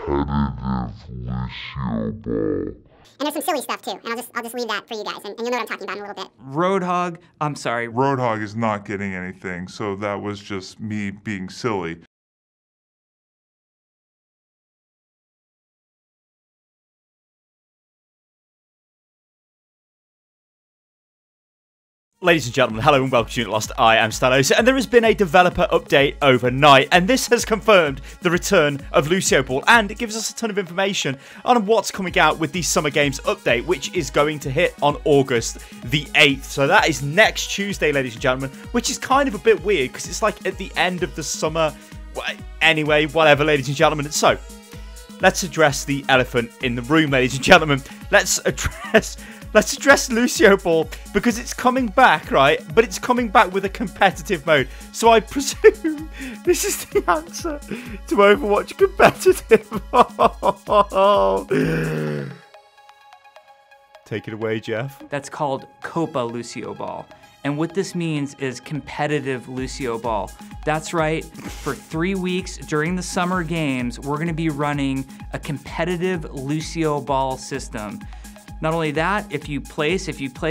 Lucioball. And there's some silly stuff too, and I'll just leave that for you guys, and you'll know what I'm talking about in a little bit. Roadhog, I'm sorry. Roadhog is not getting anything, so that was just me being silly. Ladies and gentlemen, hello and welcome to Unit Lost. I am Stalos, and there has been a developer update overnight, and this has confirmed the return of Lucioball, and it gives us a ton of information on what's coming out with the Summer Games update, which is going to hit on August the 8th. So that is next Tuesday, ladies and gentlemen, which is kind of a bit weird because it's like at the end of the summer. Anyway, whatever, ladies and gentlemen. So let's address the elephant in the room, ladies and gentlemen. Let's address Lucioball, because it's coming back, right? But it's coming back with a competitive mode. So I presume this is the answer to Overwatch competitive. Take it away, Jeff. That's called Copa Lucioball. And what this means is competitive Lucioball. That's right, for 3 weeks during the Summer Games, we're gonna be running a competitive Lucioball system. Not only that, if you play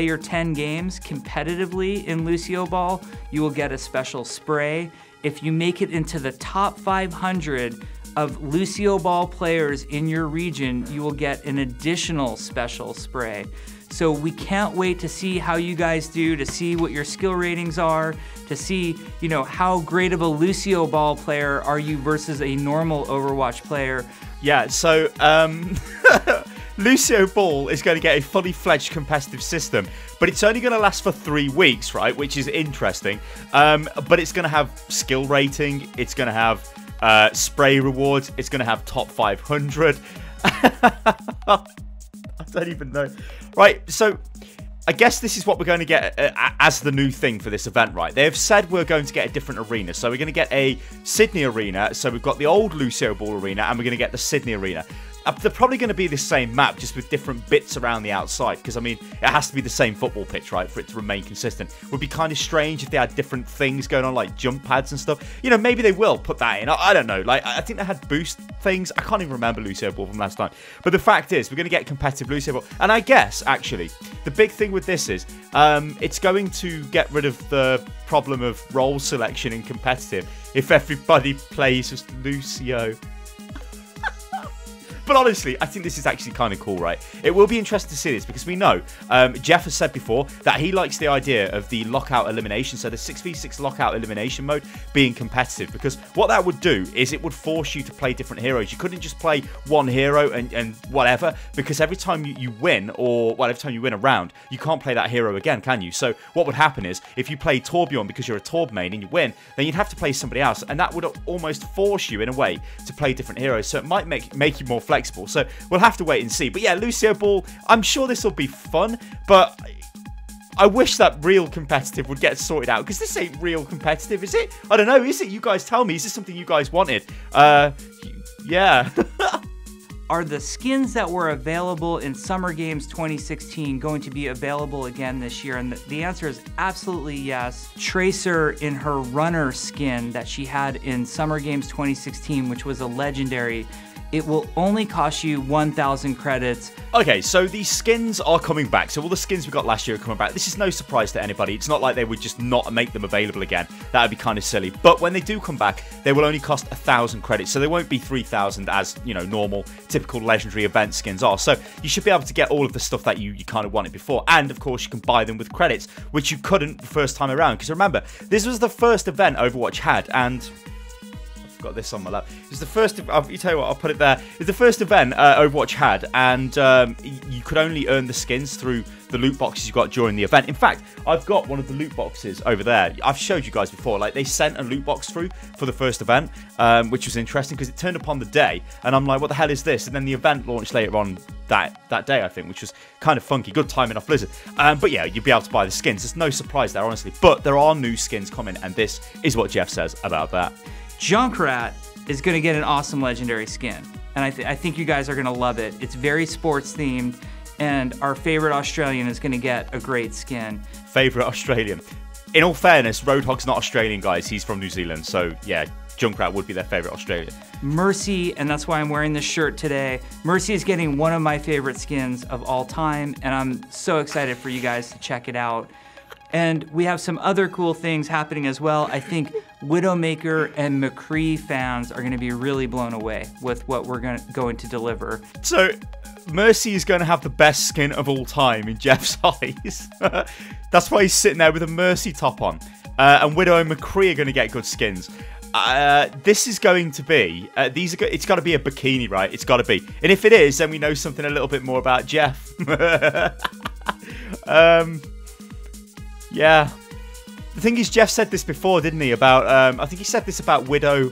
your 10 games competitively in Lucioball, you will get a special spray. If you make it into the top 500 of Lucioball players in your region, you will get an additional special spray. So we can't wait to see how you guys do, to see what your skill ratings are, to see, you know, how great of a Lucioball player are you versus a normal Overwatch player. Yeah, so, Lucioball is going to get a fully fledged competitive system, but it's only going to last for 3 weeks, right? Which is interesting. But it's going to have skill rating. It's going to have spray rewards. It's going to have top 500. I don't even know. Right, so I guess this is what we're going to get as the new thing for this event, right? They have said we're going to get a different arena. So we're going to get a Sydney arena. So we've got the old Lucioball arena, and we're going to get the Sydney arena. They're probably going to be the same map, just with different bits around the outside, because, I mean, it has to be the same football pitch, right, for it to remain consistent. It would be kind of strange if they had different things going on, like jump pads and stuff. You know, maybe they will put that in. I don't know. Like, I think they had boost things. I can't even remember Lucioball from last time. But the fact is, we're going to get competitive Lucioball. And I guess, actually, the big thing with this is it's going to get rid of the problem of role selection in competitive if everybody plays as Lucio. But honestly, I think this is actually kind of cool, right? It will be interesting to see this because we know Jeff has said before that he likes the idea of the lockout elimination, so the 6v6 lockout elimination mode being competitive, because what that would do is it would force you to play different heroes. You couldn't just play one hero and whatever, because every time you win, or well, every time you win a round, you can't play that hero again, can you? So what would happen is if you play Torbjorn because you're a Torb main and you win, then you'd have to play somebody else, and that would almost force you in a way to play different heroes. So it might make you more flexible. So we'll have to wait and see. But yeah, Lucioball, I'm sure this will be fun, but I wish that real competitive would get sorted out, because this ain't real competitive, is it? I don't know, is it? You guys tell me. Is this something you guys wanted? Yeah. Are the skins that were available in Summer Games 2016 going to be available again this year? And the answer is absolutely yes. Tracer, in her runner skin that she had in Summer Games 2016, which was a legendary, it will only cost you 1,000 credits. Okay, so these skins are coming back. So all the skins we got last year are coming back. This is no surprise to anybody. It's not like they would just not make them available again. That would be kind of silly. But when they do come back, they will only cost 1,000 credits. So they won't be 3,000 as, you know, normal, typical legendary event skins are. So you should be able to get all of the stuff that you kind of wanted before. And, of course, you can buy them with credits, which you couldn't the first time around. Because remember, this was the first event Overwatch had, and got this on my lap. It was the first. You tell you what, I'll put it there. It's the first event Overwatch had, and you could only earn the skins through the loot boxes you got during the event. In fact, I've got one of the loot boxes over there. I've showed you guys before. Like, they sent a loot box through for the first event, which was interesting because it turned up on the day, and I'm like, what the hell is this? And then the event launched later on that day, I think, which was kind of funky. Good timing off Blizzard. But yeah, you'd be able to buy the skins. There's no surprise there, honestly. But there are new skins coming, and this is what Jeff says about that. Junkrat is going to get an awesome legendary skin, and I think you guys are going to love it. It's very sports themed, and our favorite Australian is going to get a great skin. Favorite Australian. In all fairness, Roadhog's not Australian, guys. He's from New Zealand, so yeah, Junkrat would be their favorite Australian. Mercy, and that's why I'm wearing this shirt today. Mercy is getting one of my favorite skins of all time, and I'm so excited for you guys to check it out. And we have some other cool things happening as well. I think Widowmaker and McCree fans are gonna be really blown away with what we're going to deliver. So, Mercy is going to have the best skin of all time in Jeff's eyes. That's why he's sitting there with a Mercy top on. And Widow and McCree are going to get good skins. This is going to be, it's got to be a bikini, right? It's got to be. And if it is, then we know something a little bit more about Jeff. Yeah. The thing is, Jeff said this before, didn't he? About, I think he said this about Widow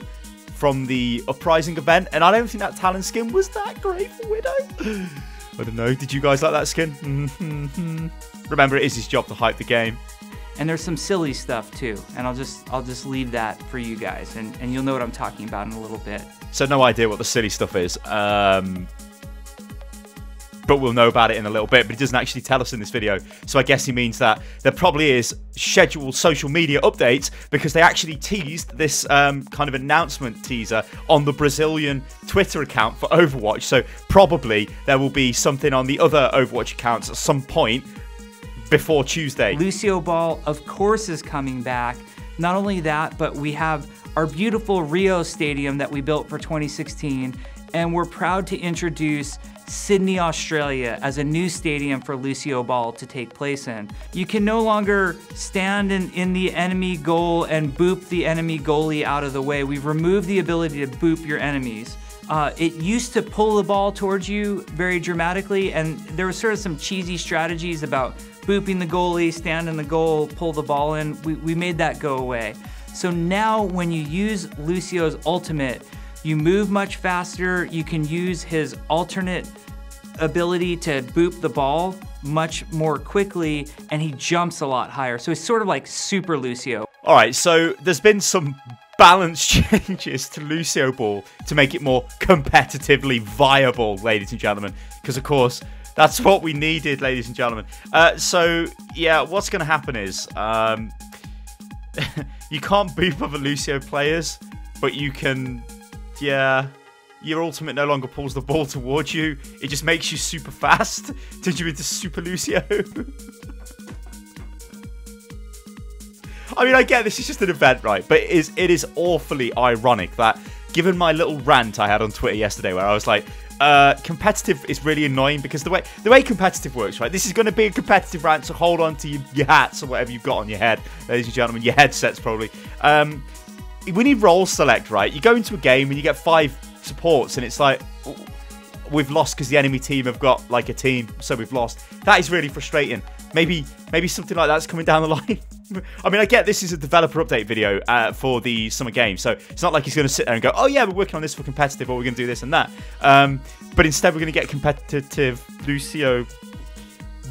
from the Uprising event, and I don't think that Talon skin was that great for Widow. I don't know. Did you guys like that skin? Remember, it is his job to hype the game. And there's some silly stuff too, and I'll just leave that for you guys, and you'll know what I'm talking about in a little bit. So no idea what the silly stuff is, but we'll know about it in a little bit, but he doesn't actually tell us in this video. So I guess he means that there probably is scheduled social media updates, because they actually teased this kind of announcement teaser on the Brazilian Twitter account for Overwatch. So probably there will be something on the other Overwatch accounts at some point before Tuesday. Lucioball, of course, is coming back. Not only that, but we have our beautiful Rio Stadium that we built for 2016, and we're proud to introduce Sydney, Australia as a new stadium for Lucioball to take place in. You can no longer stand in the enemy goal and boop the enemy goalie out of the way. We've removed the ability to boop your enemies. It used to pull the ball towards you very dramatically, and there was sort of some cheesy strategies about booping the goalie, stand in the goal, pull the ball in. We made that go away. So now when you use Lucio's ultimate, you move much faster. You can use his alternate ability to boop the ball much more quickly, and he jumps a lot higher. So it's sort of like Super Lucio. All right, so there's been some balance changes to Lucioball to make it more competitively viable, ladies and gentlemen, because of course that's what we needed, ladies and gentlemen. So yeah, what's going to happen is you can't boop other Lucio players, but you can, yeah, your ultimate no longer pulls the ball towards you. It just makes you super fast, turns you into Super Lucio. I mean, I get this is just an event, right? But it is awfully ironic that, given my little rant I had on Twitter yesterday, where I was like, competitive is really annoying, because the way competitive works, right? This is going to be a competitive rant, so hold on to your hats or whatever you've got on your head, ladies and gentlemen, your headsets probably. We need role select, right? You go into a game and you get 5 supports, and it's like, we've lost because the enemy team have got like a team, so we've lost. That is really frustrating. Maybe something like that's coming down the line. I mean, I get this is a developer update video for the summer game, so it's not like he's going to sit there and go, oh yeah, we're working on this for competitive, or we're going to do this and that. But instead, we're going to get competitive Lucio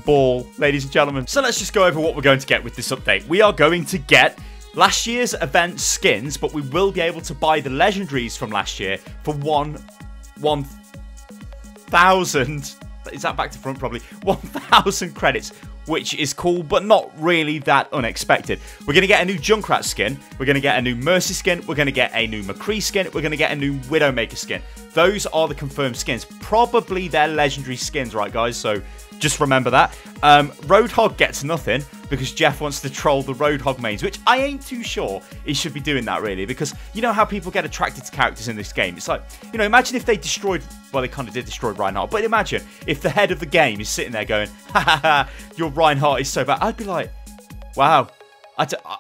Ball, ladies and gentlemen. So let's just go over what we're going to get with this update. We are going to get last year's event skins, but we will be able to buy the legendaries from last year for 1,000. Is that back to front? Probably 1,000 credits, which is cool, but not really that unexpected. We're going to get a new Junkrat skin. We're going to get a new Mercy skin. We're going to get a new McCree skin. We're going to get a new Widowmaker skin. Those are the confirmed skins. Probably they're legendary skins, right, guys? So just remember that. Roadhog gets nothing because Jeff wants to troll the Roadhog mains, which I ain't too sure he should be doing that, really, because you know how people get attracted to characters in this game. It's like, you know, imagine if they destroyed, well, they kind of did destroy Reinhardt, but imagine if the head of the game is sitting there going, ha ha ha, your Reinhardt is so bad. I'd be like, wow,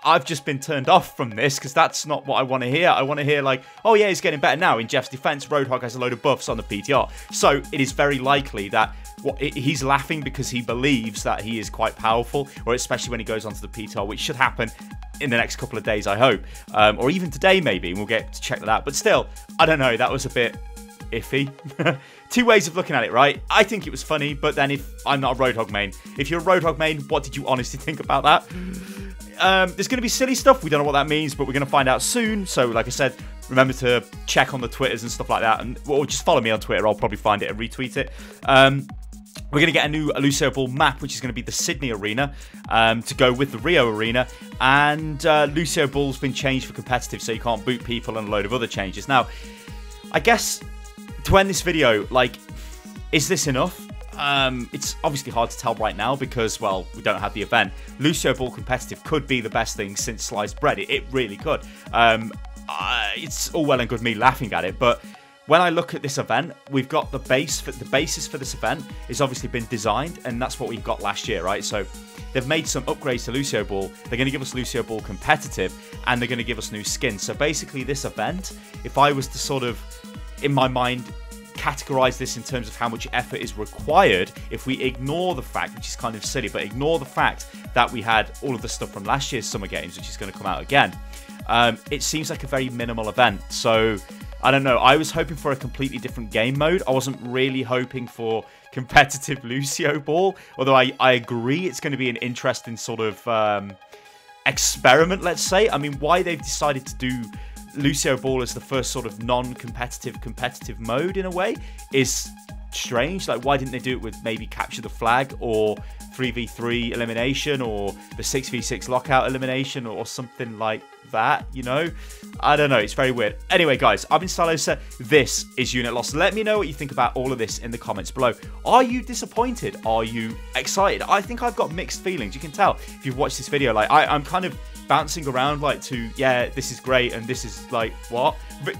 I've just been turned off from this, because that's not what I want to hear. I want to hear like, oh yeah, he's getting better now. In Jeff's defense, Roadhog has a load of buffs on the PTR. So it is very likely that he's laughing because he believes that he is quite powerful, or especially when he goes onto the PTR, which should happen in the next couple of days, I hope. Or even today, maybe, and we'll get to check that out. But still, I don't know, that was a bit iffy. Two ways of looking at it, right? I think it was funny, but then if I'm not a Roadhog main, if you're a Roadhog main, what did you honestly think about that? There's going to be silly stuff. We don't know what that means, but we're going to find out soon. So, like I said, remember to check on the Twitters and stuff like that, and or just follow me on Twitter. I'll probably find it and retweet it. We're going to get a new Lucioball map, which is going to be the Sydney Arena, to go with the Rio Arena. And Lucioball's been changed for competitive, so you can't boot people and a load of other changes. Now, I guess to end this video, like, is this enough? It's obviously hard to tell right now because, well, we don't have the event. Lucioball competitive could be the best thing since sliced bread. It really could. It's all well and good me laughing at it, but when I look at this event, we've got the basis for this event is obviously been designed, and that's what we got last year, right? So they've made some upgrades to Lucioball. They're going to give us Lucioball competitive, and they're going to give us new skins. So basically, this event, if I was to sort of, in my mind, categorize this in terms of how much effort is required, if we ignore the fact, which is kind of silly, but ignore the fact that we had all of the stuff from last year's Summer Games, which is going to come out again, it seems like a very minimal event. So I don't know. I was hoping for a completely different game mode. I wasn't really hoping for competitive Lucioball, although I agree it's going to be an interesting sort of experiment, let's say. I mean, why they've decided to do Lucioball as the first sort of non-competitive competitive mode in a way is strange. Like, why didn't they do it with maybe capture the flag or 3v3 elimination or the 6v6 lockout elimination or something like that, you know? I don't know, it's very weird. Anyway, guys, I've been Stylosa. This is Unit Lost. Let me know what you think about all of this in the comments below. Are you disappointed? Are you excited? I think I've got mixed feelings. You can tell if you've watched this video. Like, I'm kind of bouncing around, like, to, yeah, this is great, and this is, like, what? But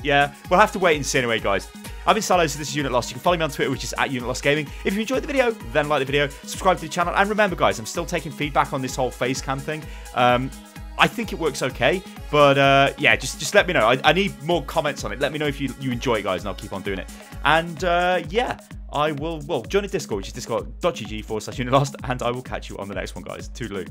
yeah, we'll have to wait and see anyway, guys. I've been Stylosa, this is Unit Lost. You can follow me on Twitter, which is @UnitLostGaming. If you enjoyed the video, then like the video, subscribe to the channel, and remember, guys, I'm still taking feedback on this whole face cam thing. I think it works okay, but yeah, just let me know. I need more comments on it. Let me know if you enjoy it, guys, and I'll keep on doing it. And yeah, I will, well, join the Discord, which is discord.gg/UnitLost, and I will catch you on the next one, guys. Toodaloo.